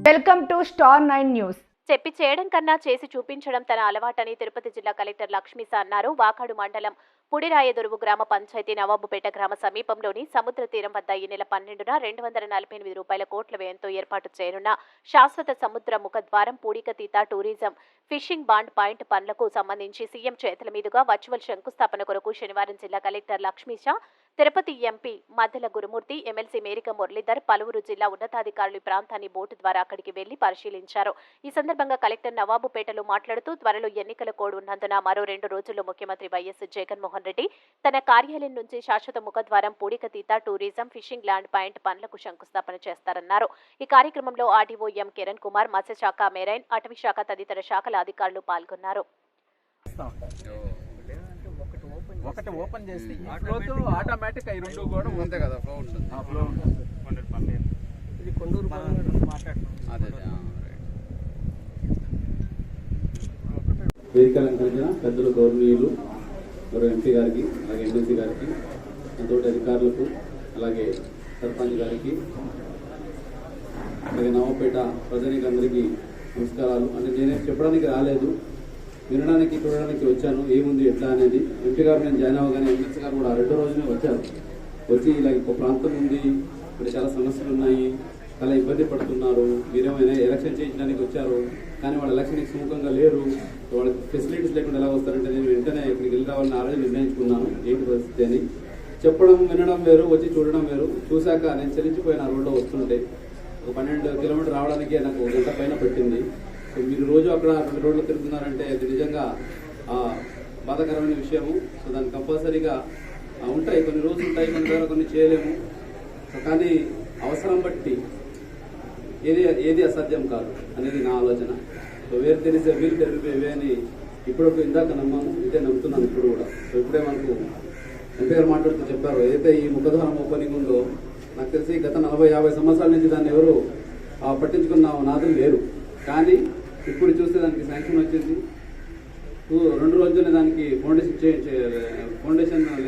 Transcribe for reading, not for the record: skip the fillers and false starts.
Welcome to star 9 news. చెప్పి చేయడం కన్నా చేసి చూపించడం తన అలవాటని తిరుపతి జిల్లా కలెక్టర్ లక్ష్మీస అన్నారు. వాకాడు మండలం పుడిరాయదురువు గ్రామ పంచాయతీ నవాబుపేట గ్రామ సమీపంలోని సముద్ర తీరం వద్ద ఈ నెల 12న 248 రూపాయల కోట్ల వ్యయంతో ఏర్పాటు చేయనున్న శాశ్వత సముద్ర ముఖద్వారం పూడికతీత టూరిజం ఫిషింగ్ బాండ్ పాయింట్ పనులకు సంబంధించి సీఎం చేతుల మీదుగా వర్చువల్ శంకుస్థాపన కొరకు శనివారం జిల్లా కలెక్టర్ లక్ష్మీస, తిరుపతి ఎంపీ మద్దెల గురుమూర్తి, ఎమ్మెల్సీ మేరిక మురళీధర్, పలువురు జిల్లా ఉన్నతాధికారులు ప్రాంతాన్ని బోటు ద్వారా అక్కడికి వెళ్లి పరిశీలించారు. ఈ సందర్భంగా కలెక్టర్ నవాబుపేటలో మాట్లాడుతూ త్వరలో ఎన్నికల కోడ్ ఉన్నందున మరో 2 రోజుల్లో ముఖ్యమంత్రి వైఎస్ జగన్మోహన్ రెడ్డి తన కార్యాలయం నుంచి శాశ్వత ముఖద్వారం పూడికతీత టూరిజం ఫిషింగ్ ల్యాండ్ పాయింట్ పనులకు శంకుస్థాపన చేస్తారన్నారు. ఈ కార్యక్రమంలో ఆర్డీఓ ఎం కిరణ్ కుమార్, మత్స్యశాఖ మెరైన్, అటవీ శాఖ తదితర శాఖల అధికారులు పాల్గొన్నారు. ఒకటి ఓపెన్ చేసి ఆటోమేటిక్ అవి రెండు కూడా అంతే కదా, ఫ్లో ఉంటుంది. ఫ్లో ఉంటుంది. ఇది కొండూరు వేదిక అలంకరించిన పెద్దలు గౌరవనీయులు గౌరవ ఎంపీ గారికి, అలాగే ఎమ్మెల్సీ గారికి, తోటి అధికారులకు, అలాగే సర్పంచ్ గారికి, అలాగే నవాబుపేట ప్రజలకి అందరికీ నమస్కారాలు. అంటే నేనే చెప్పడానికి రాలేదు, వినడానికి చూడడానికి వచ్చాను ఏముంది ఎట్లా అనేది. ఎంపీ గారు నేను జాయిన్ అవ్వగానే ఎమ్మెల్సీ గారు కూడా 2 రోజునే వచ్చారు. వచ్చి ఇలా ఒక ప్రాంతం ఉంది, ఇక్కడ చాలా సమస్యలు ఉన్నాయి, చాలా ఇబ్బంది పడుతున్నారు, మీరేమైనా ఎలక్షన్ చేయించడానికి వచ్చారు కానీ వాళ్ళు ఎలక్షన్కి సుముఖంగా లేరు, వాళ్ళకి ఫెసిలిటీస్ లేకుండా ఎలా వస్తారంటే నేను వెంటనే ఇక్కడికి వెళ్ళి రావాలని ఆ రోజు నిర్ణయించుకున్నాను. ఏంటి పరిస్థితి అని చెప్పడం వినడం వేరు, వచ్చి చూడడం వేరు. చూశాక నేను చలించిపోయిన ఆ రోడ్లో వస్తుంటే ఒక 12 కిలోమీటర్ రావడానికి నాకు 1 గంట పైన పెట్టింది. సో మీరు రోజు అక్కడ 2 రోడ్లు తిరుగుతున్నారంటే అది నిజంగా బాధాకరమైన విషయము. సో దాన్ని కంపల్సరీగా ఉంటాయి, కొన్ని రోజులు ఉంటాయి, కొన్ని ద్వారా కొన్ని చేయలేము. కానీ అవసరం బట్టి ఏది అసాధ్యం కాదు అనేది నా ఆలోచన. సో వేరు తెలిసే వీలు తెలిపేవే అని ఇప్పుడు ఇందాక నమ్మాము, ఇదే నమ్ముతున్నాను ఇప్పుడు కూడా. సో ఇప్పుడే మనకు ఎంపీ గారు మాట్లాడుతూ చెప్పారు, ఏదైతే ఈ ముఖద్వారం ఓపెనింగ్ ఉందో నాకు తెలిసి గత 40-50 సంవత్సరాల నుంచి దాన్ని ఎవరు పట్టించుకున్న నాదులు లేరు. కానీ ఇప్పుడు చూస్తే దానికి శాంక్షన్ వచ్చింది. 2 రోజులనే దానికి ఫౌండేషన్